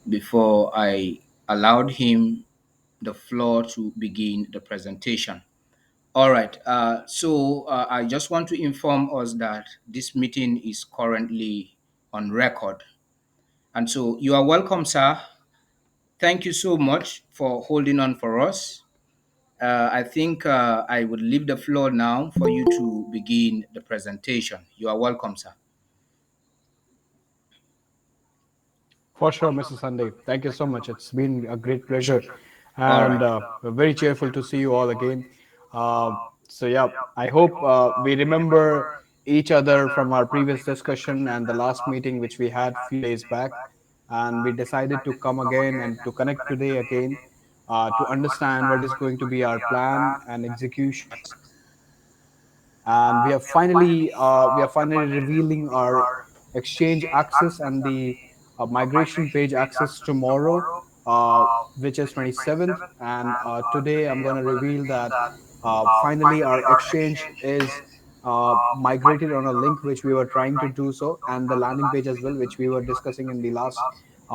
before I allowed him the floor to begin the presentation. All right. I just want to inform us that this meeting is currently on record. And so you are welcome, sir. Thank you so much for holding on for us. I think I would leave the floor now for you to begin the presentation. You are welcome, sir. For sure, Mr. Sunday. Thank you so much. It's been a great pleasure, All right. and we're very cheerful to see you all again. Uh, so yeah, I hope we remember each other from our previous discussion and the last meeting which we had few days back, and we decided to come again and to connect today again to understand what is going to be our plan and executions. And we are finally revealing our exchange access and the migration page access tomorrow, uh, which is 27th. And today I'm going to reveal that finally our exchange is migrated on a link which we were trying to do so, and the landing page as well, which we were discussing in the last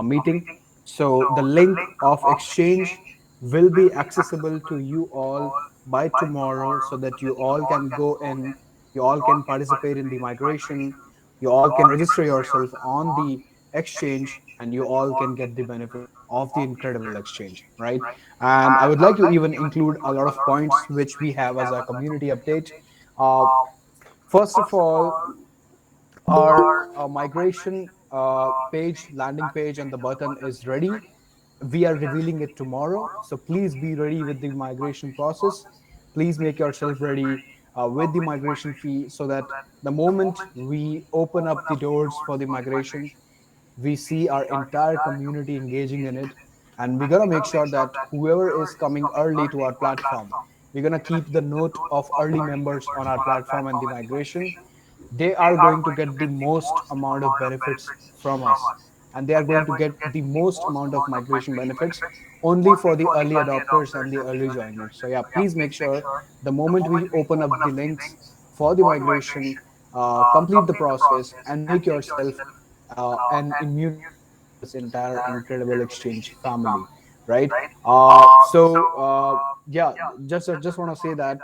meeting. So the link of exchange will be accessible to you all by tomorrow, so that you all can go in, you all can participate in the migration, you all can register yourself on the exchange, and you all can get the benefit of the incredible exchange, right? And I would like to even include a lot of points which we have as a community update. uh, First of all, our migration page, landing page, and the button is ready. We are revealing it tomorrow, so please be ready with the migration process. Please make yourself ready with the migration fee, so that the moment we open up the doors for the migration, we see our entire community engaging in it. And we're going to make sure that whoever is coming early to our platform, we're going to keep the note of early members on our platform and the migration. They are going to get the most amount of benefits from us, and they are going to get the most amount of migration benefits only for the early adopters and the early joiners. So yeah, please make sure the moment we open up the links for the migration, complete the process and make yourself an immune member of this entire incredible exchange family, right? Yeah, just want to say that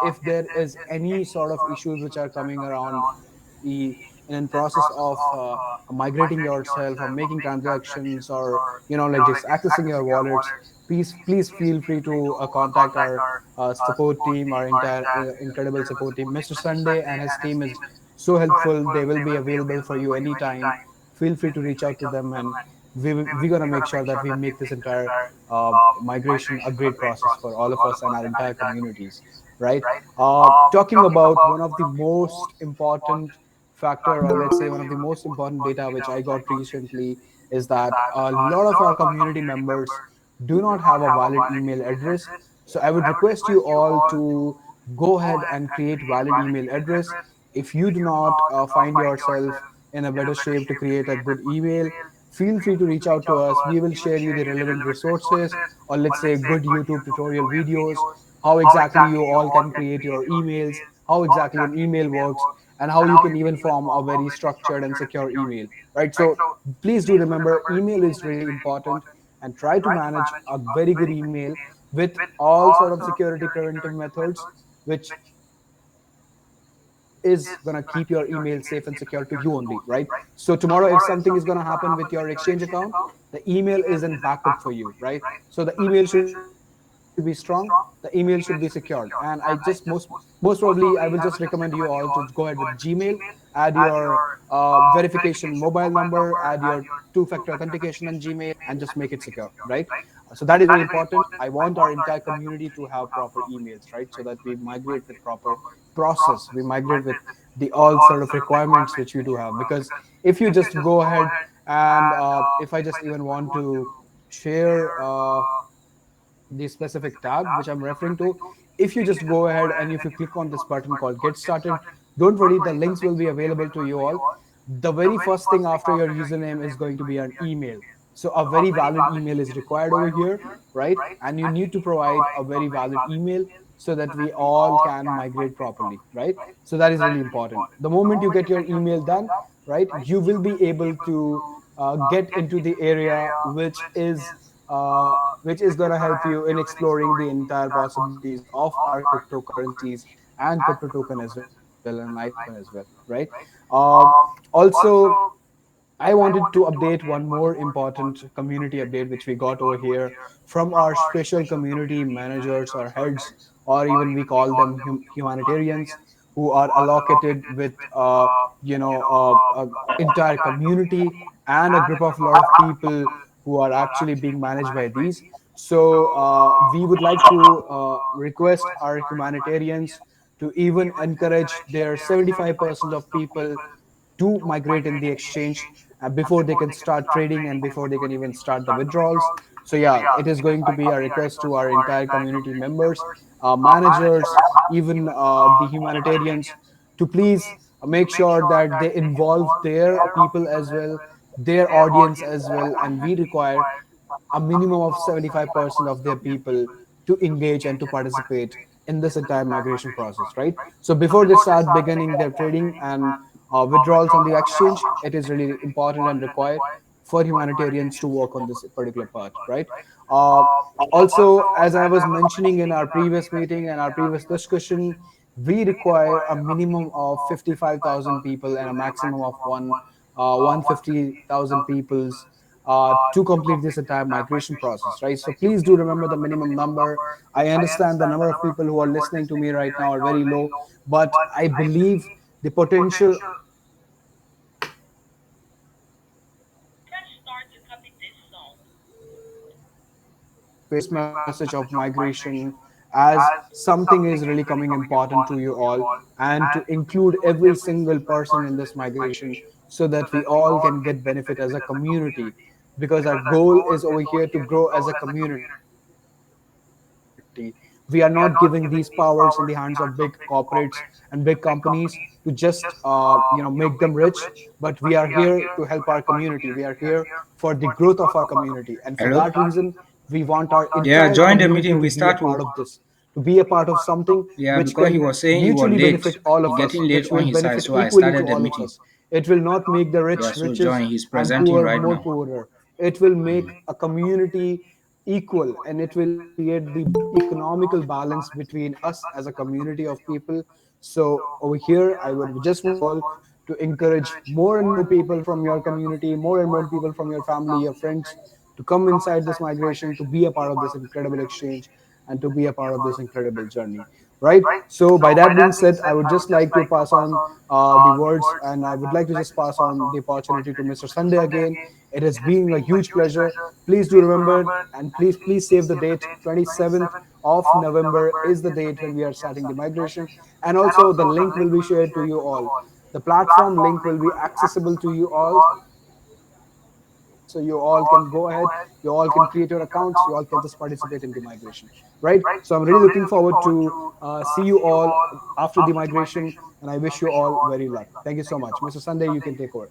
if there is any sort of issues which are coming around the in process of migrating yourself or making transactions, or like just accessing your wallets, please feel free to contact our support team, our entire incredible support team. Mr. Sunday and his team is so helpful. They will be available for you anytime. Feel free to reach out to them, and we're going to make sure that we make this entire migration a great process for all of us and our entire communities, right? Talking about one of the most important factor, or let's say one of the most important data which I got recently, is that a lot of our community members do not have a valid email address. So I would request you all to go ahead and create valid email address. If you do not find yourself in a better shape to create a good email, feel free to reach out to us. We will share you the relevant resources, or let's say good YouTube tutorial videos, how exactly you all can create your emails, how exactly an email works, and how you can even form a very structured and secure email, right? So please do remember, email is really important, and try to manage a very good email with all sort of security preventive methods, which is going to keep your email safe and secure to you only, right? So tomorrow, if something is going to happen with your exchange account, the email is in backup for you, right? So the email should be strong, the email should be secured. And I just most probably I will just recommend you all to go ahead with Gmail, add your verification mobile number, add your two-factor authentication in Gmail, and just make it secure, right? So that is very important. I want our entire community to have proper emails, right? So that we migrate with proper process, we migrate with the all sort of requirements which we do have. Because if you just go ahead and if I just even want to share the specific tag which I'm referring to, if you just go ahead and if you click on this button called get started, don't worry, the links will be available to you all. The very first thing after your username is going to be an email. So a very valid email is required over here, right? And you need to provide a very valid email so that we all can migrate properly, right? So that is really important. The moment you get your email done, right, you will be able to get into the area which is going to help you in exploring the entire possibilities of our cryptocurrencies and crypto token as well and Litecoin as well, right? Also, I wanted to update one more important community update which we got over here from our special community managers or heads, or even we call them humanitarians, who are allocated with entire community and a group of lot of people who are actually being managed by these. So we would like to request our humanitarians to even encourage their 75% of people to migrate in the exchange before they can start trading and before they can even start the withdrawals. So yeah, it is going to be a request to our entire community members, managers, even the humanitarians, to please make sure that they involve their people as well, their audience as well, and we require a minimum of 75% of their people to engage and to participate in this entire migration process, right? So before they start beginning their trading and withdrawals on the exchange, it is really important and required for humanitarians to work on this particular part, right? Uh, Also, as I was mentioning in our previous meeting and our previous discussion, we require a minimum of 55,000 people and a maximum of 150,000 peoples to complete this entire migration process, right? So please do remember the minimum number. I understand the number of people who are listening to me right now are very low, but I believe the potential of migration message of migration as something is really coming important to you all, and to include every single person in this migration so that we all can get benefit as a community, because our goal is over here to grow as a community. We are not giving these powers in the hands of big corporates and big companies to just make them rich, but we are here to help our community. We are here for the growth of our community, and for that reason we Hello? want our entire community to Yeah, be a join the part of meeting. We this, start to with, be a part of something which can yeah, because he was mutually saying he benefit was all of late. us, He which getting will late on benefit his side, so I equally to started all the of us. meeting. It will not make the rich Yeah, so riches join. He's and presenting poor right more now. poorer. It will make a community equal, and it will create the economical balance between us as a community of people. So over here, I would just want you all to encourage more and more people from your community, more and more people from your family, your friends, to come inside this migration, to be a part of this incredible exchange, and to be a part of this incredible journey, right? So by that being said, I would just like to pass on the words, and I would like to just pass on the opportunity to Mr. Sunday again. It has been a huge pleasure. Please do remember, and please save the date. 27th of November is the date when we are starting the migration, and also the link will be shared to you all. The platform link will be accessible to you all, so you all can go ahead, you all can create your accounts, you all can just participate in the migration, right? So I'm really looking forward to see you all after the migration, and I wish you all very luck. Thank you so much, Mr. Sunday. You can take over.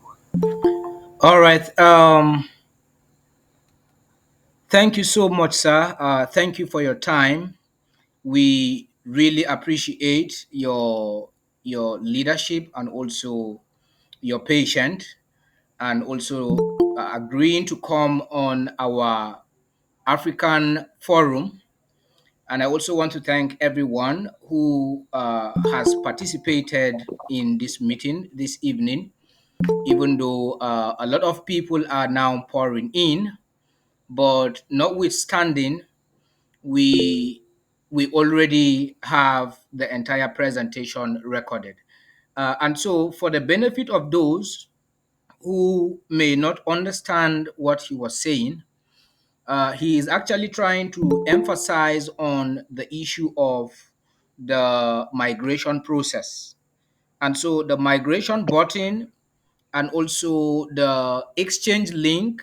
All right. Thank you so much, sir. Thank you for your time. We really appreciate your leadership and also your patience, and also agreeing to come on our African forum. And I also want to thank everyone who has participated in this meeting this evening, even though a lot of people are now pouring in. But notwithstanding, we we already have the entire presentation recorded. And so, for the benefit of those who may not understand what he was saying, he is actually trying to emphasize on the issue of the migration process. And so, the migration button and also the exchange link,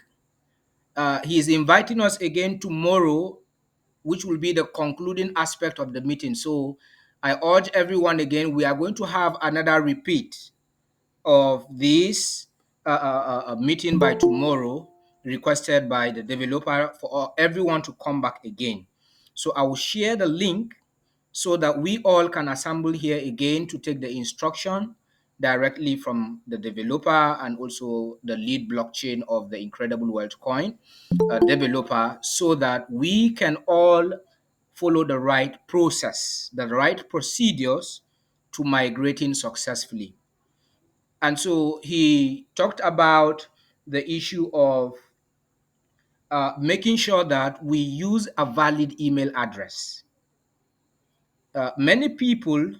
he is inviting us again tomorrow, which will be the concluding aspect of the meeting. So I urge everyone again, we are going to have another repeat of this meeting by tomorrow, requested by the developer for everyone to come back again. So I will share the link so that we all can assemble here again to take the instruction directly from the developer and also the lead blockchain of the Incredible World Coin developer, so that we can all follow the right process, the right procedures to migrating successfully. And so he talked about the issue of making sure that we use a valid email address. Many people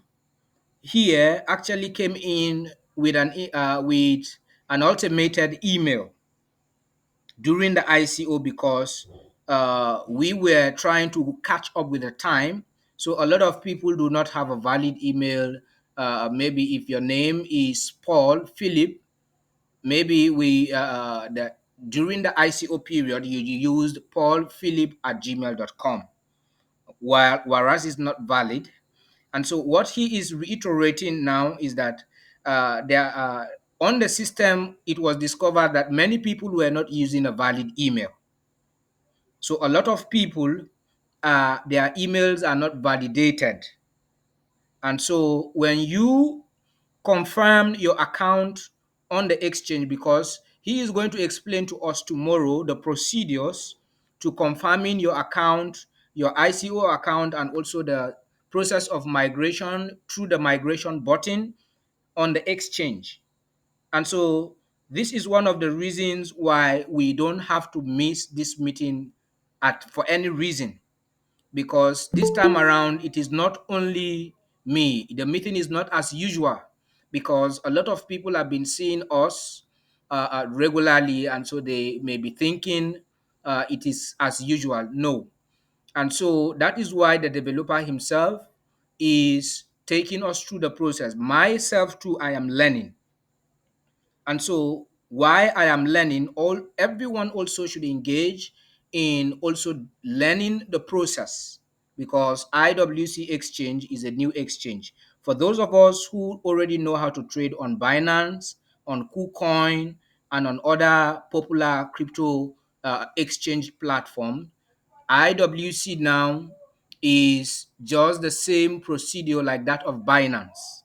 here actually came in with an automated email during the ICO because we were trying to catch up with the time. So a lot of people do not have a valid email. Maybe if your name is Paul Philip, maybe during the ICO period you used paulphilip at gmail.com, whereas it's not valid. And so what he is reiterating now is that on the system, it was discovered that many people were not using a valid email. So a lot of people, their emails are not validated. And so when you confirm your account on the exchange, because he is going to explain to us tomorrow the procedures to confirming your account, your ICO account, and also the process of migration through the migration button on the exchange. And so this is one of the reasons why we don't have to miss this meeting for any reason, because this time around it is not only me. The meeting is not as usual because a lot of people have been seeing us regularly, and so they may be thinking it is as usual. No. And so that is why the developer himself is taking us through the process. Myself too, I am learning. And so why I am learning, everyone also should engage in also learning the process, because IWC Exchange is a new exchange. For those of us who already know how to trade on Binance, on KuCoin, and on other popular crypto exchange platform, IWC now is just the same procedure like that of Binance.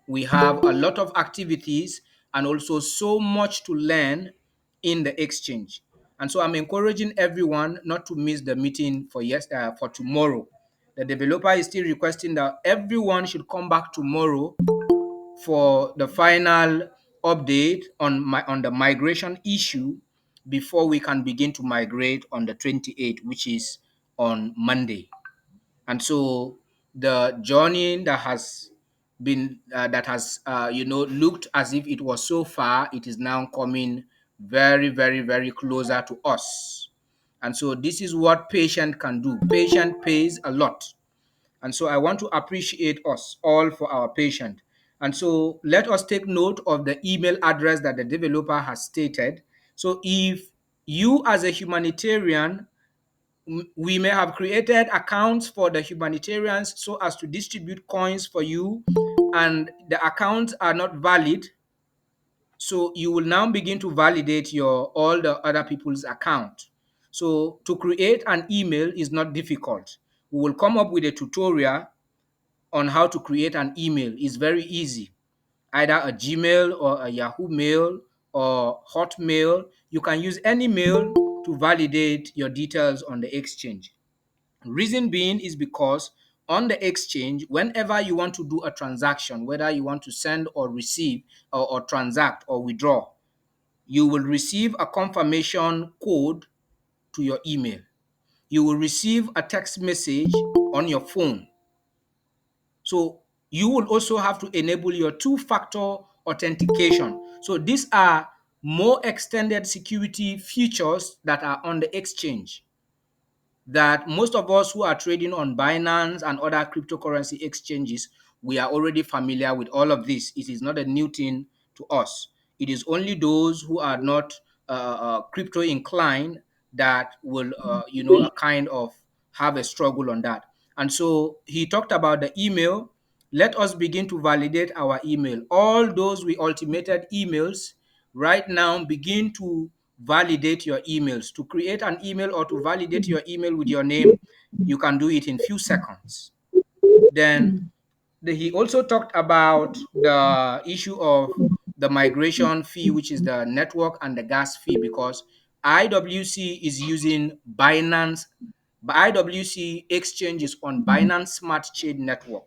We have a lot of activities and also so much to learn in the exchange. And so I'm encouraging everyone not to miss the meeting for tomorrow. The developer is still requesting that everyone should come back tomorrow for the final update on the migration issue before we can begin to migrate on the 28th, which is on Monday. And so the journey that has looked as if it was so far, it is now coming very, very, very closer to us. And so this is what patient can do. Patient pays a lot. And so I want to appreciate us all for our patient. And so let us take note of the email address that the developer has stated. So if you as a humanitarian, we may have created accounts for the humanitarians so as to distribute coins for you, and the accounts are not valid. So you will now begin to validate your all the other people's account. So to create an email is not difficult. We will come up with a tutorial on how to create an email. It's very easy. Either a Gmail or a Yahoo Mail or Hotmail. You can use any mail to validate your details on the exchange. Reason being is because on the exchange, whenever you want to do a transaction, whether you want to send or receive or transact or withdraw, you will receive a confirmation code to your email. You will receive a text message on your phone. So you will also have to enable your two-factor authentication. So these are more extended security features that are on the exchange, that most of us who are trading on Binance and other cryptocurrency exchanges, we are already familiar with all of this. It is not a new thing to us. It is only those who are not crypto inclined that will, kind of have a struggle on that. And so he talked about the email. Let us begin to validate our email. All those we automated emails, right now begin to validate your emails. To create an email or to validate your email with your name, you can do it in few seconds. Then he also talked about the issue of the migration fee, which is the network and the gas fee, because IWC is using Binance. IWC Exchange is on Binance Smart Chain Network.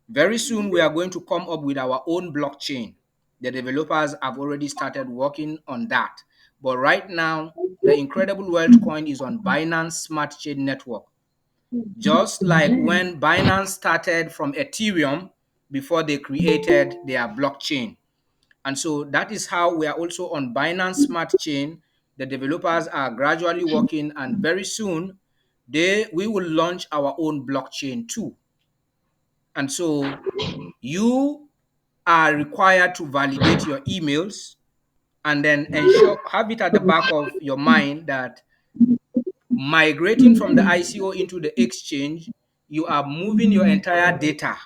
Very soon, we are going to come up with our own blockchain. The developers have already started working on that. But right now, the Incredible Wealth coin is on Binance Smart Chain Network. Just like when Binance started from Ethereum before they created their blockchain. And so that is how we are also on Binance Smart Chain. The developers are gradually working, and very soon we will launch our own blockchain too. And so you are required to validate your emails and then ensure, have it at the back of your mind that migrating from the ICO into the exchange, you are moving your entire data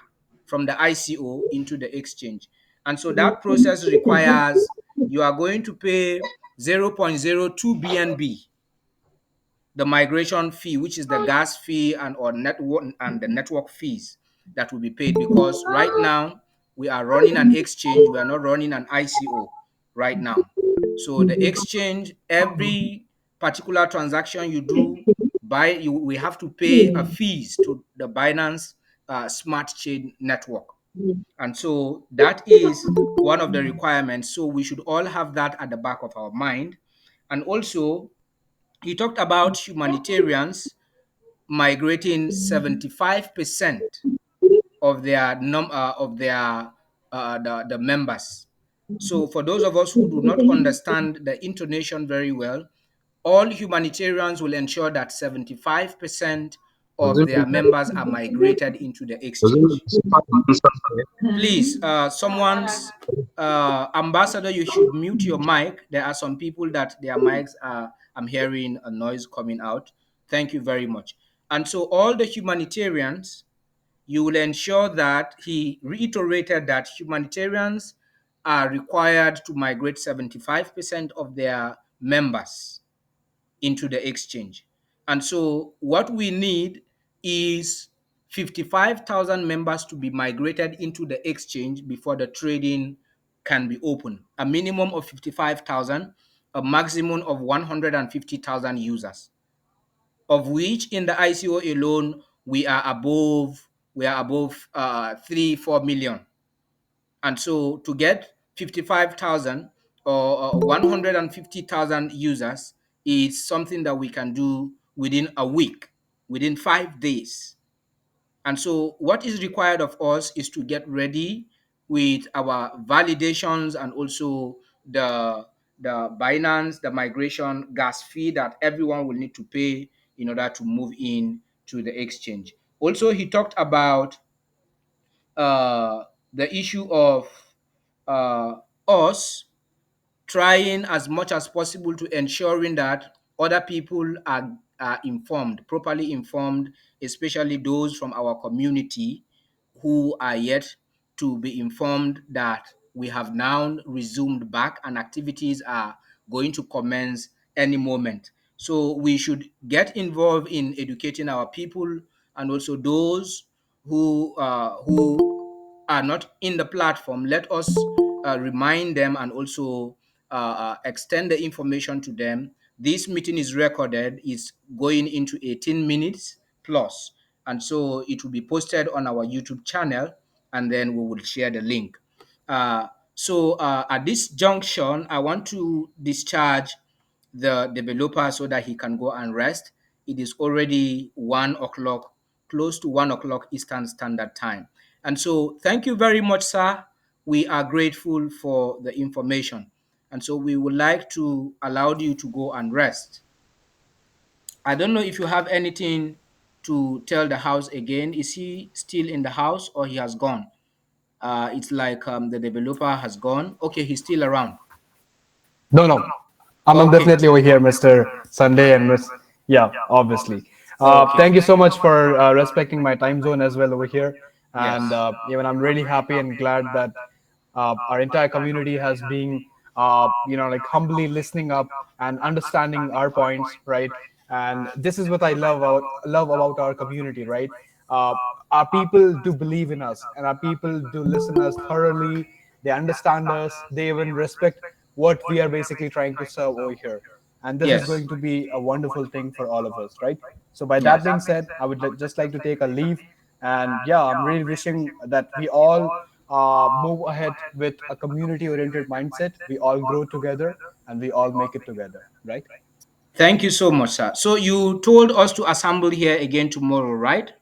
from the ICO into the exchange. And so that process requires you are going to pay 0.02 BNB, the migration fee, which is the gas fee and or network and the network fees that will be paid, because right now we are running an exchange, we are not running an ICO right now. So the exchange, every particular transaction you do, we have to pay a fees to the Binance Smart Chain Network, and so that is one of the requirements. So we should all have that at the back of our mind. And also, he talked about humanitarians migrating 75% of their the members. So for those of us who do not understand the intonation very well, all humanitarians will ensure that 75% Was of it their members are migrated into the was exchange. it something? Please, someone's ambassador, you should mute your mic. There are some people that their mics are, I'm hearing a noise coming out. Thank you very much. And so, all the humanitarians, you will ensure that he reiterated that humanitarians are required to migrate 75% of their members into the exchange. And so what we need is 55,000 members to be migrated into the exchange before the trading can be open. A minimum of 55,000, a maximum of 150,000 users, of which in the ICO alone we are above 3-4 million. And so to get 55,000 or 150,000 users is something that we can do within a week, within 5 days. And so what is required of us is to get ready with our validations and also the Binance, the migration gas fee that everyone will need to pay in order to move in to the exchange. Also, he talked about uh, the issue of uh, us trying as much as possible to ensuring that other people are informed, properly informed, especially those from our community who are yet to be informed that we have now resumed back and activities are going to commence any moment. So we should get involved in educating our people and also those who are not in the platform. Let us remind them and also extend the information to them. This meeting is recorded, it's going into 18 minutes plus, and so it will be posted on our YouTube channel, and then we will share the link. At this junction, I want to discharge the developer so that he can go and rest. It is already 1 o'clock, close to 1 o'clock Eastern Standard Time. And so, thank you very much, sir. We are grateful for the information. And so, we would like to allow you to go and rest. I don't know if you have anything to tell the house again. Is he still in the house or he has gone? It's like the developer has gone. Okay, he's still around. No, no. I'm Okay. definitely over here, Mr. Sunday and Miss. Yeah, obviously. Okay. Thank you so much for respecting my time zone as well over here. Yes. And even I'm really happy and glad that our entire community has been, like humbly listening up and understanding our points, right? And this is what I love about our community, right? uh, our people do believe in us, and our people do listen us thoroughly. They understand us. They even respect what we are basically trying to serve over here. And this is Yes. going to be a wonderful thing for all of us, right? So, by that Yes. being said, I would just like to take a leave. And yeah, I'm really wishing that we all move ahead with a community oriented mindset. We all grow together and we all make it together, right? Thank you so much, sir. So you told us to assemble here again tomorrow, right?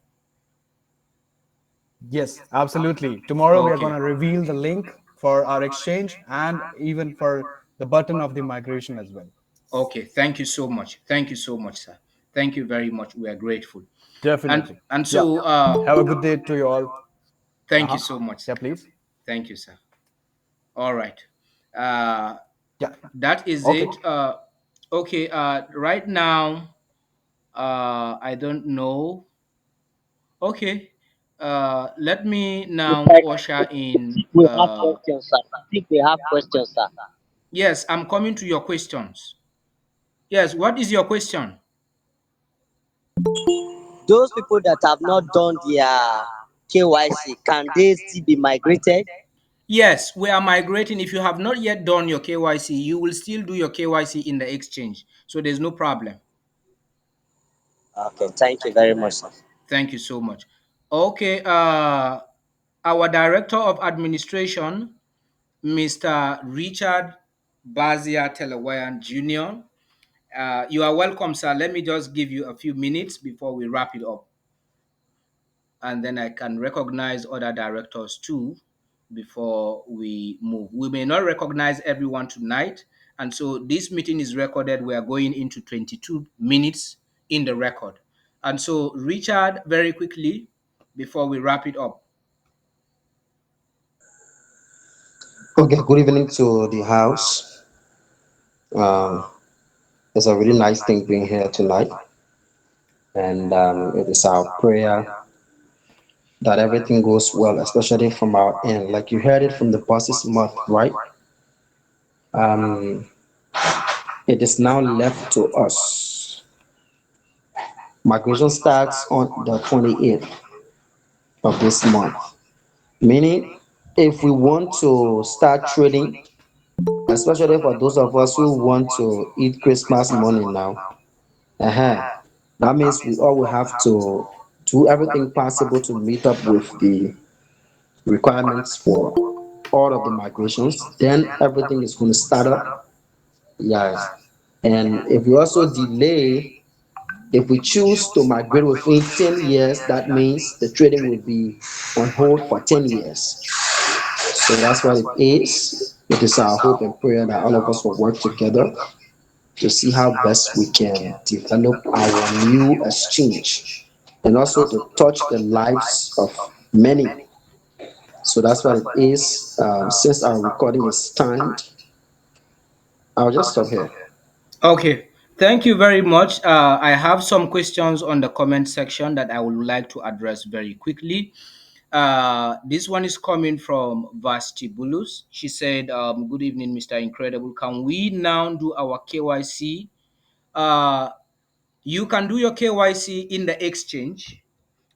Yes, absolutely. Tomorrow we are Okay. going to reveal the link for our exchange and even for the button of the migration as well. Okay. Thank you so much. Thank you so much, sir. Thank you very much. We are grateful. And Definitely. and Yeah. so Have a good day to you all. Uh thank you huh. so much, Yeah, sir. please. Thank you, sir. All right. Uh, Yeah. that is Okay. it. Okay. Right now, I don't know. Okay. Let me now usher in. We have questions, sir. I think we have questions, sir. Yes, I'm coming to your questions. Yes, what is your question? Those people that have not done their KYC, can they still be migrated? Yes, we are migrating. If you have not yet done your KYC, you will still do your KYC in the exchange. So there's no problem. Okay, thank you very much, sir. Thank you so much. Okay, our Director of Administration, Mr. Richard Bazia Telewayan Jr. You are welcome, sir. Let me just give you a few minutes before we wrap it up. And then I can recognize other directors too before we move. We may not recognize everyone tonight, and so this meeting is recorded. We are going into 22 minutes in the record. And so, Richard, very quickly before we wrap it up. Okay, good evening to the house. Um, it's a really nice thing being here tonight, and it is our prayer that everything goes well, especially from our end. Like you heard it from the boss's mouth, right? Um, it is now left to us. Migration starts on the 28th of this month, meaning if we want to start trading, especially for those of us who want to eat Christmas money now. Uh-huh. That means we all will have to do everything possible to meet up with the requirements for all of the migrations. Then everything is going to start up. Yes. And if we also delay, if we choose to migrate within 10 years, that means the trading will be on hold for 10 years. So that's what it is. It is our hope and prayer that all of us will work together to see how best we can develop our new exchange and also to touch the lives of many. So that's what it is. Since our recording is timed, I'll just stop here. Okay, thank you very much. I have some questions on the comment section that I would like to address very quickly. This one is coming from Vastibulus. She said, good evening, Mr. Incredible. Can we now do our KYC? Uh, you can do your KYC in the exchange.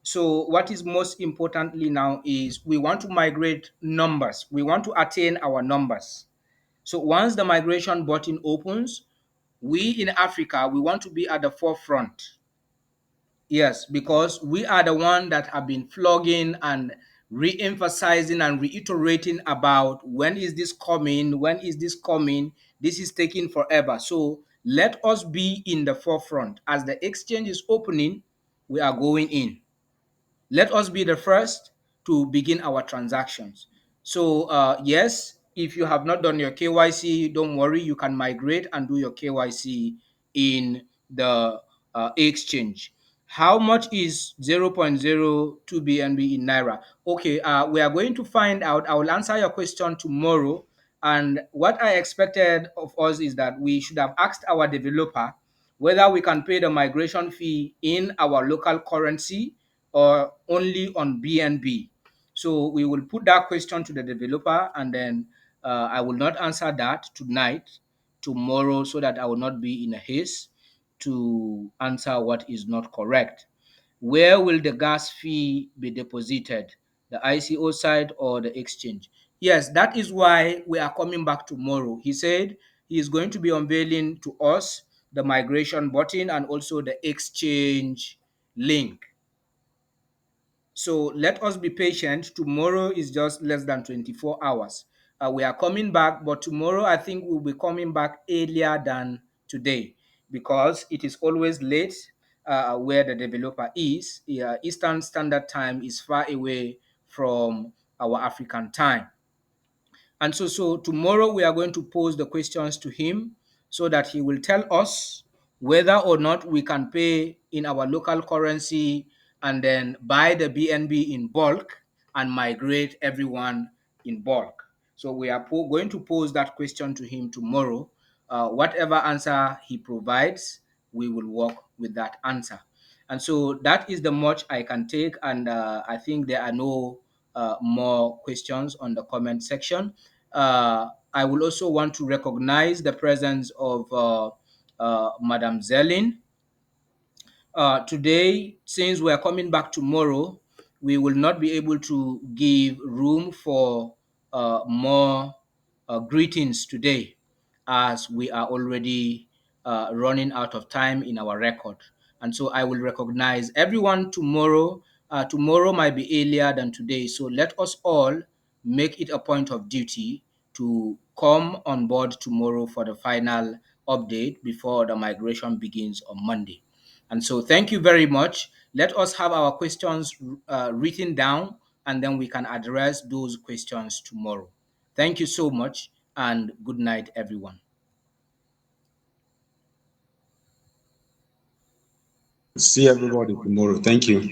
So what is most importantly now is we want to migrate numbers. We want to attain our numbers. So once the migration button opens, we in Africa, we want to be at the forefront. Yes, because we are the one that have been flogging and re-emphasizing and reiterating about when is this coming, when is this coming, this is taking forever. So let us be in the forefront. As the exchange is opening, we are going in. Let us be the first to begin our transactions. So yes, if you have not done your KYC, don't worry, you can migrate and do your KYC in the exchange. How much is 0.02 BNB in Naira? Okay, we are going to find out. I will answer your question tomorrow. And what I expected of us is that we should have asked our developer whether we can pay the migration fee in our local currency or only on BNB. So we will put that question to the developer, and then I will not answer that tonight, tomorrow, so that I will not be in a haste to answer what is not correct. Where will the gas fee be deposited? The ICO side or the exchange? Yes, that is why we are coming back tomorrow. He said he is going to be unveiling to us the migration button and also the exchange link. So let us be patient. Tomorrow is just less than 24 hours. We are coming back, but tomorrow I think we'll be coming back earlier than today because it is always late where the developer is. Eastern Standard Time is far away from our African time. And so tomorrow we are going to pose the questions to him so that he will tell us whether or not we can pay in our local currency and then buy the BNB in bulk and migrate everyone in bulk. So we are going to pose that question to him tomorrow. Whatever answer he provides, we will work with that answer. And so that is the much I can take. And I think there are no more questions on the comment section. I will also want to recognize the presence of Madam Zelin. Today, since we are coming back tomorrow, we will not be able to give room for more greetings today, as we are already running out of time in our record. And so I will recognize everyone tomorrow. Tomorrow might be earlier than today, so let us all make it a point of duty to come on board tomorrow for the final update before the migration begins on Monday. And so thank you very much. Let us have our questions written down, and then we can address those questions tomorrow. Thank you so much, and good night, everyone. See everybody tomorrow. Thank you.